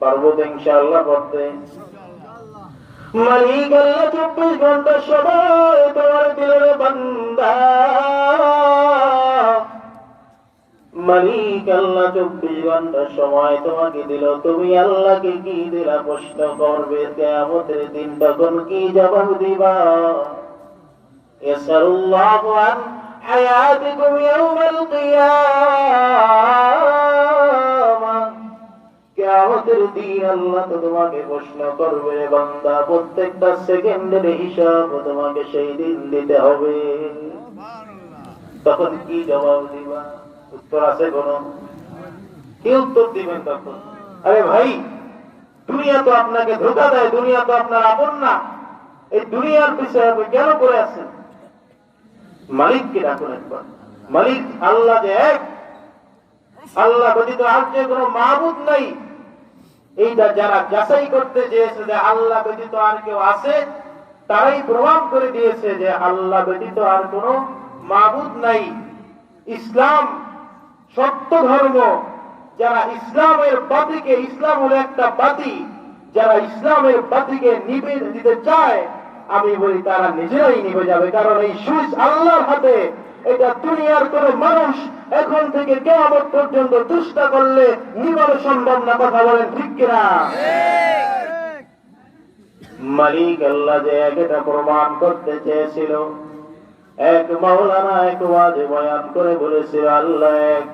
পারবো তো ইনশাআল্লাহ পড়তে? মালিক আল্লাহ 24 ঘন্টা সময় তোমার দিলের বান্দা। মালিক আল্লাহ 24 ঘন্টা সময় তোমাকে দিল, তুমি আল্লাহকে কি দিলা প্রশ্ন করবে কিয়ামতের দিন, তখন কি জবাব দিবা? ইয়াসালুল্লাহু আন হায়াতিকুম ইয়াউমাল কিয়ামাহ। কিয়ামতের দিন আল্লাহ তো তোমাকে প্রশ্ন করবে বান্দা, প্রত্যেকটা সেকেন্ডের হিসাব তোমাকে সেই দিন দিতে হবে। তখন কি জবাব দিবা? উত্তর আছে কোন? কি উত্তর দিবেন তখন? আরে ভাই, দুনিয়া তো আপনাকে ধোঁকা দেয়, দুনিয়া তো আপনার আপন না। এই দুনিয়ার পিছনে আপনি কেন করে আছেন? মালিককে ডাকুন একবার। মালিক আল্লাহ যে এক, আল্লাহ ব্যতীত আর যে কোনো মাবুদ নাই, এইটা যারা যাচাই করতে চেয়েছে যে আল্লাহ ব্যতীত আর কেউ আছে, তারাই প্রমাণ করে দিয়েছে যে আল্লাহ ব্যতীত আর কোনো মাবুদ নাই। ইসলাম সত্য ধর্ম। যারা ইসলামের বাতিকে, ইসলাম হলো একটা বাতি, যারা ইসলামের বাতিকে নিভে দিতে চায়, আমি বলি তারা নিজেরাই নিভে যাবে। কারণ এই সুইচ আল্লাহর হাতে। এটা দুনিয়ার কোন মানুষ এখন থেকে কিয়ামত পর্যন্ত চেষ্টা করলে নিভানো সম্ভব না। কথা বলেন ঠিক কিনা? মালিক আল্লাহ যে এটা প্রমাণ করতে চেয়েছিল, এক মাওলানা এক ওয়াজে বয়ান করে বলেছিল আল্লাহ এক।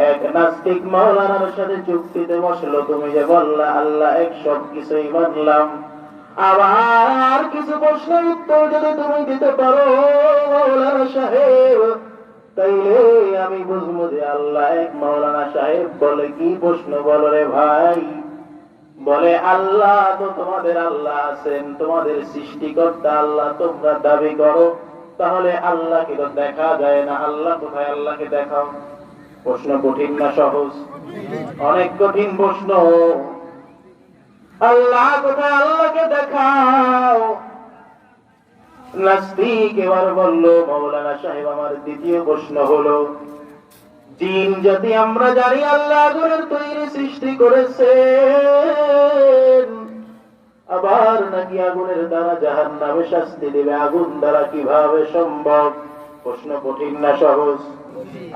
এক নাস্তিক মাওলানার সাথে চুক্তিতে বসলো, তুমি যে বললা আল্লাহ এক, সব কিছুই মানলাম, আবার কিছু প্রশ্নের উত্তর যদি তুমি দিতে পারো মাওলানা সাহেব, তাইলে আমি বুঝবো যে আল্লাহ এক। মাওলানা সাহেব বলে, কি প্রশ্ন বলো রে ভাই? বলে, আল্লাহ তো তোমাদের আল্লাহ আছেন, তোমাদের সৃষ্টিকর্তা আল্লাহ তোমরা দাবি করো, তাহলে আল্লাহকে তো দেখা যায় না, আল্লাহ কোথায়? আল্লাহকে দেখাও। প্রশ্ন কঠিন না সহজ? অনেক কঠিন প্রশ্ন। আল্লাহ কোথায়? আল্লাহকে দেখাও। নাস্তিক এবার বলল, মাওলানা সাহেব আমার দ্বিতীয় প্রশ্ন হলো, জিন জাতি আমরা জানি আল্লাহ আগুনের তৈরি সৃষ্টি করেছেন, আবার নাকি আগুনের দ্বারা জাহান্নামে শাস্তি দেবে, আগুন দ্বারা কিভাবে সম্ভব? প্রশ্ন কঠিন না সহজ?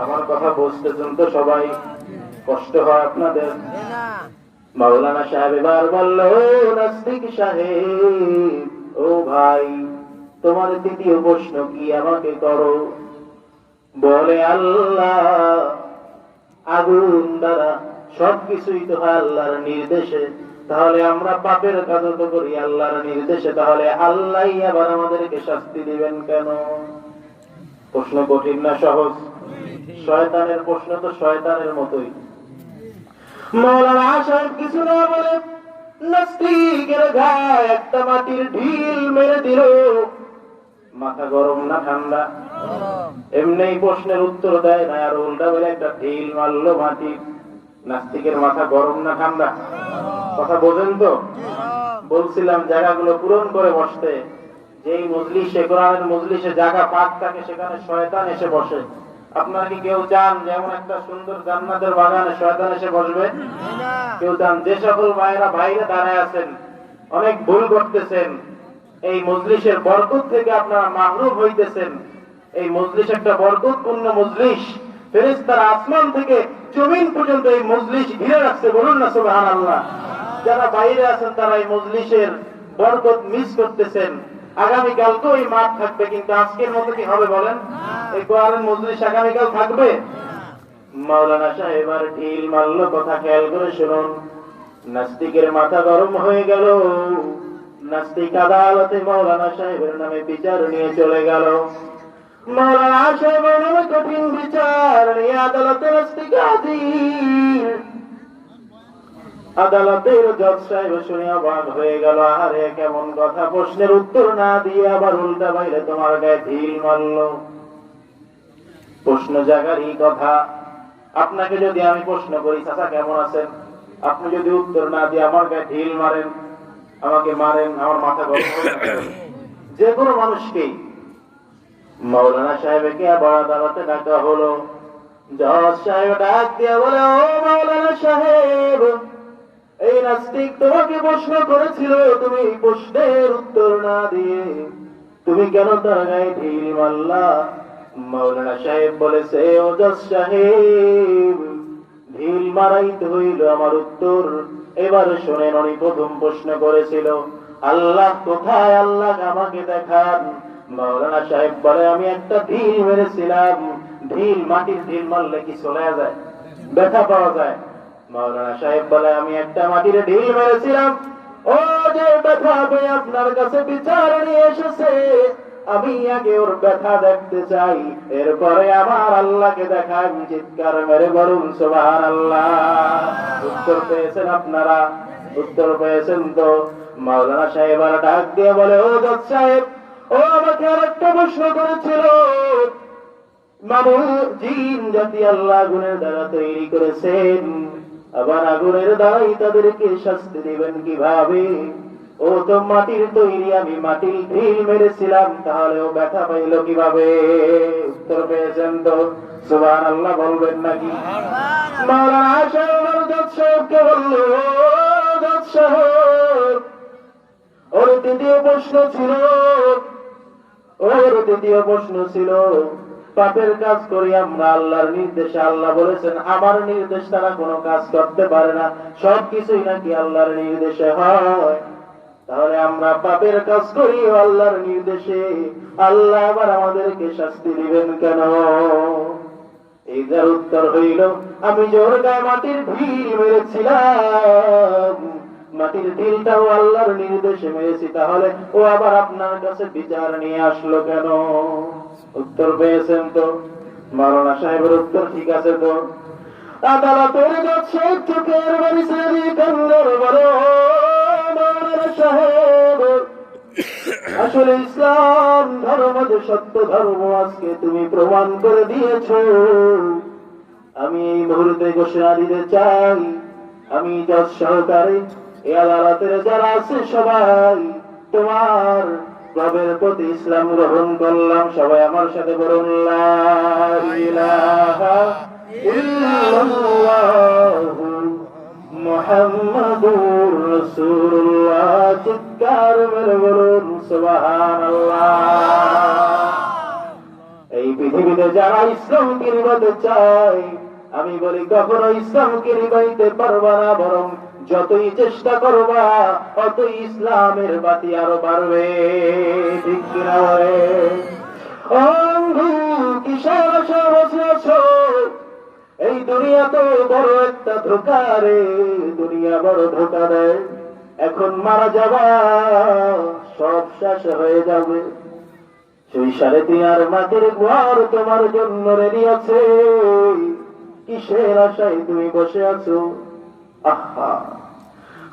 আমার কথা বুঝতেছেন তো সবাই? কষ্ট হয় আপনাদের? মাওলানা সাহেব এবার বলল, ও নাস্তিক সাহেব, ও ভাই, তোমার দ্বিতীয় প্রশ্ন কি আমাকে করো। বলে, আল্লাহ আগুন দ্বারা সবকিছুই তো হয় আল্লাহর নির্দেশে, তাহলে আমরা পাপের কাজ তো করি আল্লাহর নির্দেশে, তাহলে আল্লাহই আবার আমাদেরকে শাস্তি দিবেন কেন? প্রশ্ন কঠিন না সহজ? শয়তানের প্রশ্ন তো শয়তানের মতোই। মাওলানা সাহেব কিছু না বলে নাস্তিকের গায়ে একটা মাটির ঢিল মেরে দিল। মাথা গরম না ঠান্ডা? এমনি প্রশ্নের উত্তর দেয় না, আর উল্টা বলে একটা ঢিল মারলো মাটি। নাস্তিকের মাথা গরম না ঠান্ডা? কথা বোঝেন তো? বলছিলাম জায়গাগুলো পূরণ করে বসতে। যেই মজলিসে, কোরআনের মজলিসে জায়গা পাক থাকে, সেখানে শয়তান এসে বসে। আপনারা কি কেউ চান যেমন একটা সুন্দর জান্নাতের বাগানে শয়তান এসে বসবে? কেউ চান? যে সকল ভাইরা বাইরে দাঁড়ায় আছেন, অনেক ভুল করতেছেন, এই মজলিসের বরকত থেকে আপনারা মাহরুম হইতেছেন। এই মজলিস একটা বরকতপূর্ণ মজলিস। ফেরেশতারা আসমান থেকে জমিন পর্যন্ত এই মজলিস ঘিরে রাখছে। বলুন না সুবহানাল্লাহ। যারা বাইরে আছেন তারা এই মজলিসের বরকত মিস করতেছেন। আগামীকাল তো এই মাঠ থাকবে, কিন্তু আজকের মতো কি হবে বলেন? এই কোরআনের মজলিস আগামীকাল থাকবে? মাওলানা সাহেব আর ঢিল মারলো। কথা খেয়াল করে শুনুন। নাস্তিকের মাথা গরম হয়ে গেল। নাস্তিক আদালতে মাওলানা সাহেবের নামে বিচার নিয়ে চলে গেল। মাওলানা সাহেবের নামে কঠিন বিচার নিয়ে আদালতে নাস্তিক হাজির। আদালতের জজ সাহেব শুনে অবাক হয়ে গেল। আরে কেমন কথা! প্রশ্নের উত্তর না দিয়ে আবার উল্টা বাইরে তোমার গায়ে ঢিল মারলো। প্রশ্ন জাগারই কথা। আপনাকে যদি আমি প্রশ্ন করি, চাচা কেমন আছেন, আপনি যদি উত্তর না দিয়ে আমার গায়ে ঢিল মারেন, আমাকে মারেন, আমার মাথা গরম হয়ে যাবে। যে কোনো মানুষকেই। মাওলানা সাহেবকে আবার আদালতে ডাকা হলো। জজ সাহেব ডাক দিয়ে বলে, ও মাওলানা সাহেব, নাস্তিক তোমাকে প্রশ্ন করেছিল, তুমি এই প্রশ্নের উত্তর না দিয়ে তুমি কেন তার গায়ে ঢিল মারলা? মাওলানা সাহেব বলেছে, ওজস সাহেব, ঢিল মারাইতে হইল আমার উত্তর। এবার শোনেন, উনি প্রথম প্রশ্ন করেছিল, আল্লাহ কোথায়? আল্লাহ আমাকে দেখান। মাওলানা সাহেব বলে, আমি একটা ঢিল মেরেছিলাম। ঢিল, মাটির ঢিল মারলে কি চলে যায়? ব্যথা পাওয়া যায়? মাওলানা সাহেব বলে, আমি একটা মাটির ঢিল মেরেছিলাম, ও যে ব্যথা পেয়ে আপনার কাছে বিচার নিয়ে এসেছে, আমি আগে ওর ব্যথা দেখতে চাই, এরপরে আমার আল্লাহকে দেখাই। চিৎকার মেরে বলুন সুবহানাল্লাহ। উত্তর পেয়েছেন আপনারা? উত্তর পেয়েছেন তো? মাওলানা সাহেব আর ডাক দিয়ে বলে, ও জজ সাহেব, ও আমাকে আর একটা প্রশ্ন করেছিল, মানুষ জিন জাতি আল্লাহ আগুনের দ্বারা তৈরি করেছেন, আবার আগুনের দ্বারাই তাদেরকে শাস্তি দিবেন কিভাবে? ও তো মাটির তৈরি, আমি মাটির ঢিল মেরেছিলাম, তাহলে ও ব্যথা পাইল কিভাবে? উত্তর পেয়েছেন তো? সুবহানাল্লাহ বলবেন নাকি? মাওলানা জজ সাহেবকে বলল, জজ সাহেব, ওর দ্বিতীয় প্রশ্ন ছিল, পাপের কাজ করি আমরা আল্লাহর নির্দেশে। আল্লাহ বলেছেন আমার নির্দেশ তারা কোনো কাজ করতে পারে না, সবকিছুই নাকি আল্লাহর নির্দেশে হয়। তাহলে আমরা পাপের কাজ করি আল্লাহর নির্দেশে, আল্লাহ আবার আমাদেরকে শাস্তি দিবেন কেন? এই যার উত্তর হইল, আমি জোর গায়ে মাটির ঢিল মেরেছিলাম, মাটির ঢিলটাও আল্লাহর নির্দেশে মেরেছি, তাহলে ও আবার আপনার কাছে বিচার নিয়ে আসলো কেন? উত্তর পেয়েছেন তো? মাওলানা সাহেবের উত্তর ঠিক আছে তো? আদালতের জজ সাহেব চোখের বাড়ি ছেড়ে কান্নার বলো, মাওলানা সাহেব, আসলে ইসলাম ধর্ম যে সত্য ধর্ম আজকে তুমি প্রমাণ করে দিয়েছো। আমি এই মুহূর্তে ঘোষণা দিতে চাই, আমি জজ সহকারে এই আদালতের যারা আছে সবাই তোমার রবের প্রতি ইসলাম গ্রহণ করলাম। সবাই আমার সাথে বলুন, লা ইলাহা ইল্লাল্লাহু মুহাম্মাদুর রাসূলুল্লাহ। চিৎকার মেরে বলুন সুবহানাল্লাহ। এই পৃথিবীতে যারা ইসলামকে নিভাতে চায়, আমি বলি কখনো ইসলামকে নিভাইতে পারবা না, বরং যতই চেষ্টা করবা অতই ইসলামের বাতি আরো বাড়বে। ঠিক কিনা? কিসের আশা বসে আছো? এই দুনিয়া তো বড় একটা ধোঁকা রে, দুনিয়া বড় ধোঁকা দেয়। এখন মারা যাবা, সব শেষ হয়ে যাবে। সেই 3.5 মাটির ঘর তোমার জন্য রেডি আছে, কিসের আশায় তুমি বসে আছো? আহা,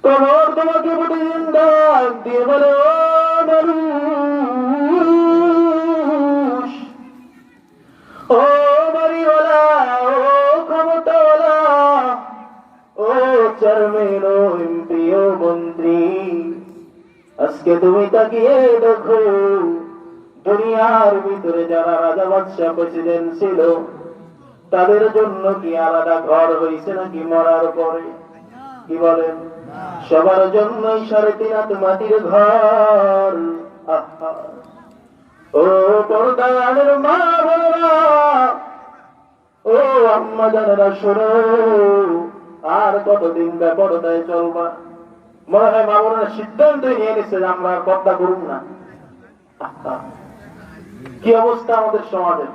কবর তোমাকে প্রতিদিন ডাক দিয়ে বলে, ও মানুষ, ও বাড়িওয়ালা, ও ক্ষমতাওয়ালা, ও চেয়ারম্যান, ও এমপি, ও মন্ত্রী, আজকে তুমি তাকিয়ে দেখো, দুনিয়ার ভিতরে যারা রাজা বাদশা প্রেসিডেন্ট ছিল তাদের জন্য কি আলাদা ঘর হয়েছে নাকি মরার পরে? কি বলেন? সবার জন্যই 3.5 মাটির ঘর। আহা, ও পর্দার মা বোনেরা, ও আম্মা জানেরা, শোনো, আর কতদিন বেপরদায় চলবা? মনে হয় মা বোনেরা সিদ্ধান্ত নিয়ে নিচ্ছে যে আমরা আর পর্দা করুন না। কি অবস্থা আমাদের সমাজের!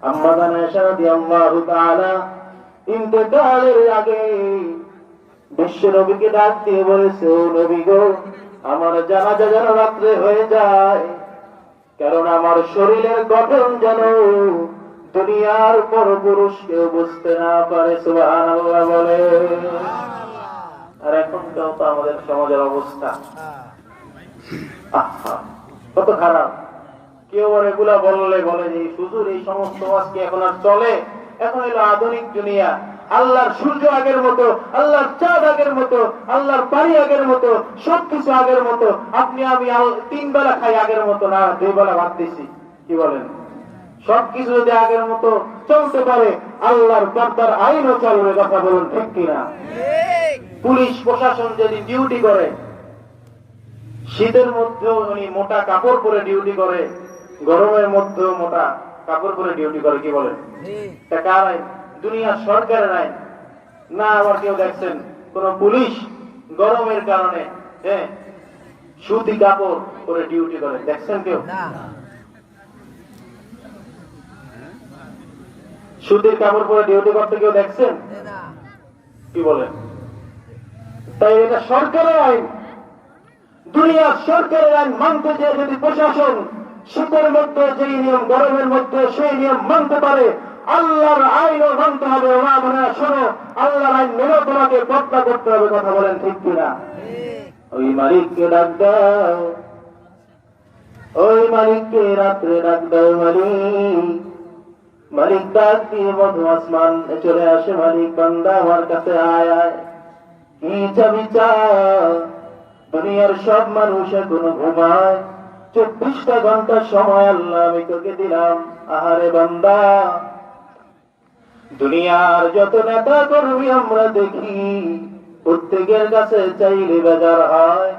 আম্মা জান আয়েশা রাদিয়াল্লাহু তাআলা ইন্তেকালের আগে বিশ্ব নবীকে ডাক দিয়ে বলেছে, ও নবী গো, আমার জানাজা যেন রাত্রে হয়ে যায়, কারণ আমার শরীরের গঠন যেন দুনিয়ার পরপুরুষ কেউ বুঝতে না পারে। সুবহানাল্লাহ বলে। আর এখনকার তো আমাদের সমাজের অবস্থা কত খারাপ! কেউ আর এগুলা বললে বলে যে হুজুর এই সমস্ত আজকে এখন আর চলে, এখন হলো আধুনিক দুনিয়া, আল্লাহর সূর্য আগের মতো, আল্লাহর চাঁদ আগের মতো, আল্লাহর পানি আগের মতো, সবকিছু আগের মতো। আপনি আমি 3 বেলা খাই আগের মতো না, 2 বেলা ভাত দিছি। কি বলেন? সবকিছু যদি আগের মতো চলতে পারে, আল্লাহর পর্দার আইনও চলবে। কথা বলুন ঠিক কিনা? পুলিশ প্রশাসন যেদিন ডিউটি করে, শীতের মধ্যেও উনি মোটা কাপড় পরে ডিউটি করে, গরমের মধ্যেও মোটা কাপড় পরে ডিউটি করে। কি বলেন? এটা কার আইন? দুনিয়ার সরকারের আইন না। আবার কেউ দেখছেন কোন পুলিশ গরমের কারণে সুতি কাপড় পরে ডিউটি করে? দেখছেন কেউ? সুতির কাপড় পরে ডিউটি করতে কেউ দেখছেন? কি বলেন? তাই এটা সরকারের আইন। দুনিয়ার সরকারের আইন মানতে যে যদি প্রশাসন শীতের মধ্যে যেই নিয়ম, গরমের মধ্যে সেই নিয়ম মানতে পারে, আল্লাহর আইনও মানতে হবে। ওরা মনে শোনো, আল্লাহর আইন মেনেও তোমাকে বদলা করতে হবে। কথা বলেন ঠিক কিনা? ওই মালিককে ডাক দাও, ওই মালিককে রাত্রে ডাক দাও। মালিক ডাক দিয়ে মধু আসমান চলে আসে। মালিক, বান্দা আমার কাছে আয় আয়, কি চাবি চা। দুনিয়ার সব মানুষ এখন ঘুমায়, 24টা ঘন্টা সময় আল্লাহ আমি তোকে দিলাম। আহারে বান্দা, দুনিয়ার যত নেতা কর্মী আমরা দেখি, প্রত্যেকের কাছে চাইলে বেজার হয়।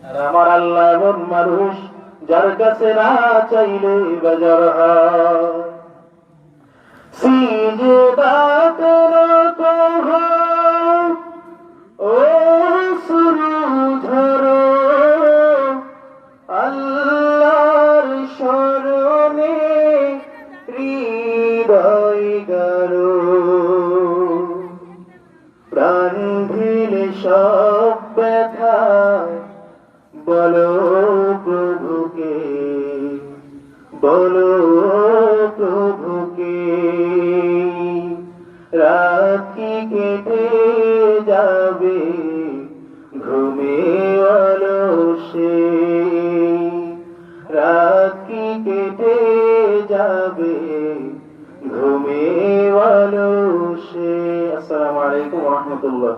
আর আমার আল্লাহ এমন মানুষ, যার কাছে না চাইলে বেজার হয়। সিজদাতে রত হও, ও সুরধর, আল্লাহর শরণে হৃদয় গড়ো। প্রাণ ভিলে সব ব্যথা বলো প্রভুকে, বলো প্রভুকে। রাতি কেটে যাবে ঘুমে অলসে, রাতি কেটে যাবে ঘুমে অলসে। আসসালামু আলাইকুম ওয়া রাহমাতুল্লাহ।